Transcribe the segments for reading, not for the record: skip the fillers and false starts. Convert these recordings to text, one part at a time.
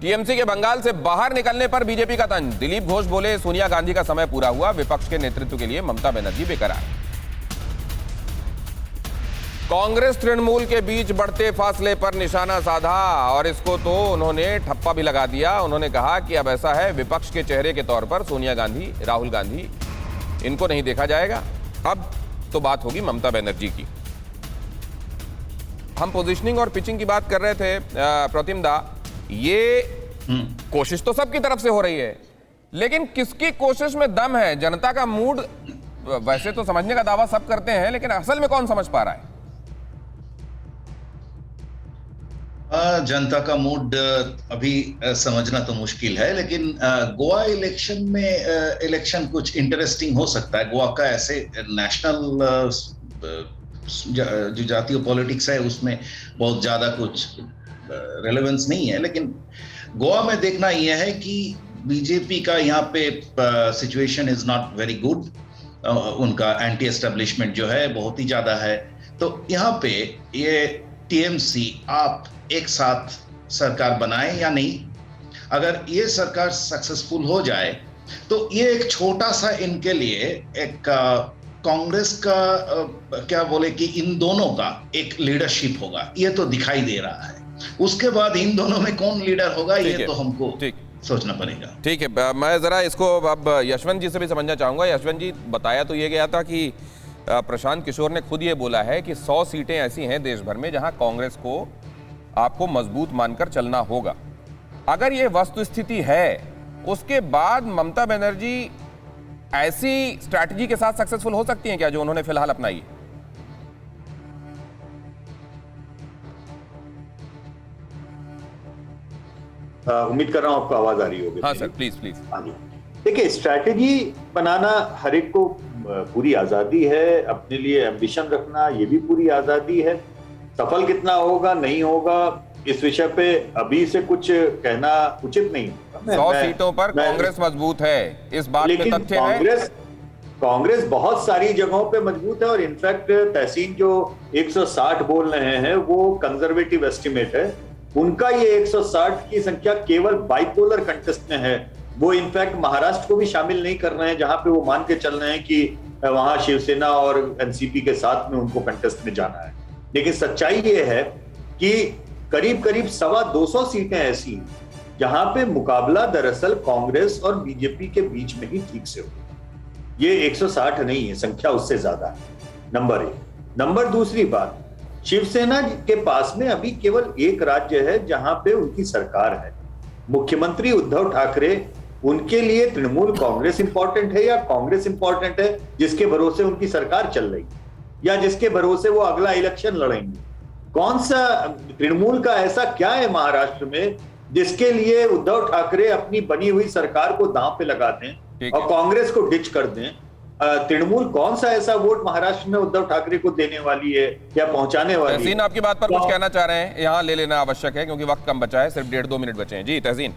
TMC के बंगाल से बाहर निकलने पर बीजेपी का तंज। दिलीप घोष बोले सोनिया गांधी का समय पूरा हुआ, विपक्ष के नेतृत्व के लिए ममता बनर्जी बेकरार। कांग्रेस तृणमूल के बीच बढ़ते फासले पर निशाना साधा और इसको तो उन्होंने ठप्पा भी लगा दिया। उन्होंने कहा कि अब ऐसा है, विपक्ष के चेहरे के तौर पर सोनिया गांधी, राहुल गांधी, इनको नहीं देखा जाएगा, अब तो बात होगी ममता बनर्जी की। हम पोजीशनिंग और पिचिंग की बात कर रहे थे प्रतिम दा, ये कोशिश तो सबकी तरफ से हो रही है, लेकिन किसकी कोशिश में दम है? जनता का मूड वैसे तो समझने का दावा सब करते हैं, लेकिन असल में कौन समझ पा रहा है? जनता का मूड अभी समझना तो मुश्किल है, लेकिन गोवा इलेक्शन में इलेक्शन कुछ इंटरेस्टिंग हो सकता है। गोवा का ऐसे नेशनल जो जातीय पॉलिटिक्स है उसमें बहुत ज्यादा कुछ रेलेवेंस नहीं है, लेकिन गोवा में देखना यह है कि बीजेपी का यहाँ पे situation is not very good. उनका एंटी एस्टेब्लिशमेंट जो है बहुत ही ज्यादा है। तो यहाँ पे ये टीएमसी आप एक साथ सरकार बनाए या नहीं, अगर ये सरकार सक्सेसफुल हो जाए तो ये एक छोटा सा इनके लिए एक कांग्रेस का क्या बोले कि इन दोनों का एक लीडरशिप होगा, ये तो दिखाई दे रहा है। उसके बाद इन दोनों में कौन लीडर होगा ये तो हमको सोचना पड़ेगा। ठीक है, मैं जरा इसको अब यशवंत जी से भी समझना चाहूंगा। यशवंत जी, बताया तो ये गया था कि प्रशांत किशोर ने खुद ये बोला है कि 100 सीटें ऐसी हैं देश भर में जहां कांग्रेस को आपको मजबूत मानकर चलना होगा। अगर ये वस्तुस्थिति है, उसके बाद ममता बनर्जी ऐसी स्ट्रैटेजी के साथ सक्सेसफुल हो सकती हैं क्या जो उन्होंने फिलहाल अपनाई है? उम्मीद कर रहा हूं आपको आवाज आ रही होगी। हाँ सर, प्लीज प्लीज। हाँ जी, देखिए, स्ट्रैटेजी बनाना हर एक को पूरी आजादी है, अपने लिए एम्बिशन रखना ये भी पूरी आजादी है। सफल कितना होगा नहीं होगा इस विषय पे अभी से कुछ कहना उचित नहीं। 100 सीटों पर कांग्रेस मजबूत है, इस बात में तथ्य है। कांग्रेस बहुत सारी जगहों पे मजबूत है और इनफैक्ट तहसीन जो 160 बोल रहे हैं वो कंजर्वेटिव एस्टिमेट है। उनका ये 160 की संख्या केवल बाइपोलर कंटेस्ट में है। वो इनफैक्ट महाराष्ट्र को भी शामिल नहीं कर रहे हैं, जहां पे वो मान के चल रहे हैं कि वहां शिवसेना और एनसीपी के साथ में उनको कंटेस्ट में जाना है। लेकिन सच्चाई ये है कि करीब करीब 225 सीटें ऐसी हैं जहां पे मुकाबला दरअसल कांग्रेस और बीजेपी के बीच में ही ठीक से हो। ये 160 नहीं है, संख्या उससे ज्यादा है। नंबर 1। नंबर दूसरी बात, शिवसेना के पास में अभी केवल एक राज्य है जहां पे उनकी सरकार है। मुख्यमंत्री उद्धव ठाकरे, उनके लिए तृणमूल कांग्रेस इंपॉर्टेंट है या कांग्रेस इंपॉर्टेंट है जिसके भरोसे उनकी सरकार चल रही है या जिसके भरोसे वो अगला इलेक्शन लड़ेंगे? कौन सा तृणमूल का ऐसा क्या है महाराष्ट्र में जिसके लिए उद्धव ठाकरे अपनी बनी हुई सरकार को दांव पे लगा दें और कांग्रेस को डिच कर दें? तृणमूल कौन सा ऐसा वोट महाराष्ट्र में उद्धव ठाकरे को देने वाली है या पहुंचाने वाली है? तहसीन, आपकी बात पर कुछ कहना चाह रहे हैं, यहाँ ले लेना आवश्यक है क्योंकि वक्त कम बचा है, सिर्फ 1.5-2 मिनट बचे हैं। जी तहसीन।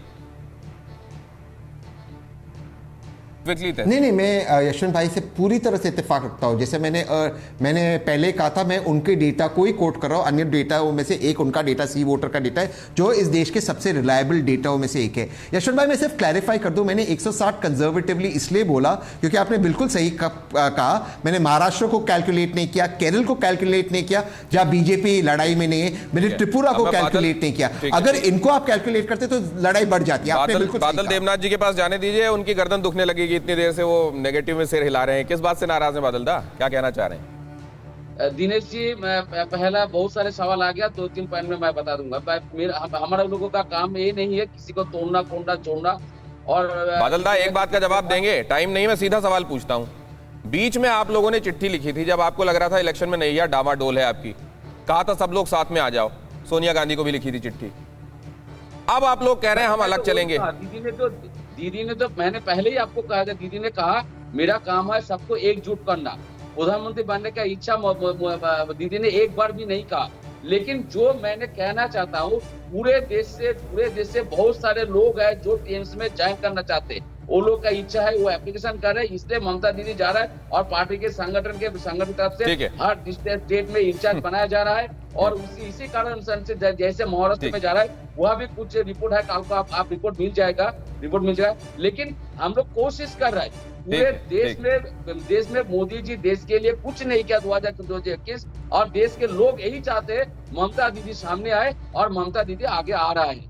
नहीं, मैं यशवंत भाई से पूरी तरह से इत्तेफाक रखता हूं। जैसे मैंने पहले कहा था, मैं उनके डेटा को ही कोट कर रहा हूं। अन्य डेटा में से एक उनका डेटा सी वोटर का डेटा है जो इस देश के सबसे रिलायबल डेटा में से एक है। यशवंत भाई, मैं सिर्फ क्लैरिफाई कर दूं, मैंने 160 कंजर्वेटिवली इसलिए बोला क्योंकि आपने बिल्कुल सही कहा। मैंने महाराष्ट्र को कैलकुलेट नहीं किया, केरल को कैलकुलेट नहीं किया जहां बीजेपी लड़ाई में नहीं है, मैंने त्रिपुरा को कैलकुलेट नहीं किया। अगर इनको आप कैलकुलेट करते तो लड़ाई बढ़ जाती है। बादल देवनाथ जी के पास जाने दीजिए, उनकी गर्दन दुखने लगेगी, इतनी देर से वो नेगेटिव में सिर हिला रहे हैं। किस बात से नाराज हैं बादल दा, क्या कहना चाह रहे हैं? दिनेश जी, मैं पहला बहुत सारे सवाल आ गया, 2-3 पॉइंट में मैं बता दूंगा। हमारा लोगों का काम ये नहीं है किसी को तोड़ना कोड़ना छोड़ना। और बादल दा, एक बात का जवाब देंगे? टाइम नहीं, मैं सीधा सवाल पूछता हूं। बीच में आप लोगों ने चिट्ठी लिखी थी जब आपको लग रहा था इलेक्शन में नहीं, या डामाडोल है आपकी, कहा था सब लोग साथ में आ जाओ। सोनिया गांधी को भी लिखी थी चिट्ठी। अब आप लोग कह रहे हैं हम अलग चलेंगे। दीदी ने तो मैंने पहले ही आपको कहा था, दीदी ने कहा मेरा काम है सबको एकजुट करना, प्रधानमंत्री बनने का इच्छा दीदी ने एक बार भी नहीं कहा। लेकिन जो मैंने कहना चाहता हूँ, पूरे देश से बहुत सारे लोग हैं जो टीएमसी में ज्वाइन करना चाहते हैं। वो लोग का इच्छा है, वो एप्लीकेशन कर रहे हैं, इसलिए ममता दीदी जा रहा है और पार्टी के संगठन तरफ से हर स्टेट में इंचार्ज बनाया जा रहा है। और इसी कारण से जैसे महाराष्ट्र में जा रहा है वह भी कुछ रिपोर्ट है, कल को आप रिपोर्ट मिल जाएगा, लेकिन हम लोग कोशिश कर रहे हैं पूरे देश में मोदी जी देश के लिए कुछ नहीं किया 2021, और देश के लोग यही चाहते हैं ममता दीदी सामने आए और ममता दीदी आगे आ रहा है।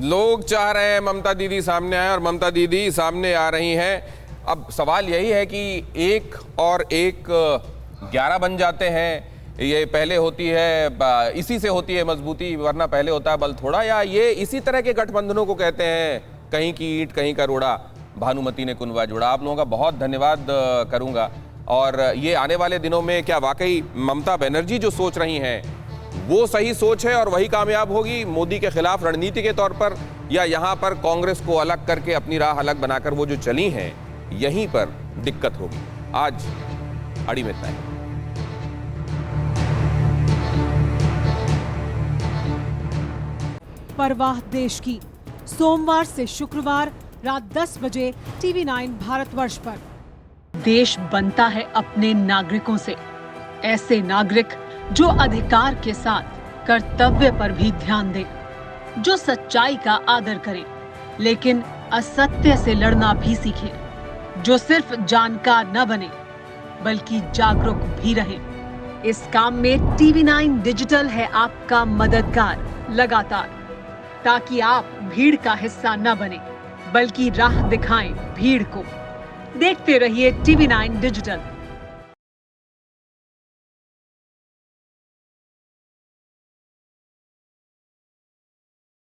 लोग चाह रहे हैं ममता दीदी सामने आए और ममता दीदी सामने आ रही हैं। अब सवाल यही है कि 1 और 1 11 बन जाते हैं, ये पहले होती है, इसी से होती है मजबूती, वरना पहले होता है बल थोड़ा, या ये इसी तरह के गठबंधनों को कहते हैं कहीं की ईंट कहीं का रोड़ा, भानुमति ने कुनवा जोड़ा। आप लोगों का बहुत धन्यवाद करूंगा। और ये आने वाले दिनों में क्या वाकई ममता बनर्जी जो सोच रही हैं वो सही सोच है और वही कामयाब होगी मोदी के खिलाफ रणनीति के तौर पर, या यहाँ पर कांग्रेस को अलग करके अपनी राह अलग बनाकर वो जो चली हैं यहीं पर दिक्कत होगी। आज अड़ी में इतना है। परवाह देश की, सोमवार से शुक्रवार रात 10 बजे TV9 भारतवर्ष पर। देश बनता है अपने नागरिकों से, ऐसे नागरिक जो अधिकार के साथ कर्तव्य पर भी ध्यान दें, जो सच्चाई का आदर करें लेकिन असत्य से लड़ना भी सीखें, जो सिर्फ जानकार न बने बल्कि जागरूक भी रहें। इस काम में TV9 डिजिटल है आपका मददगार लगातार, ताकि आप भीड़ का हिस्सा न बने बल्कि राह दिखाएं भीड़ को। देखते रहिए TV9 डिजिटल।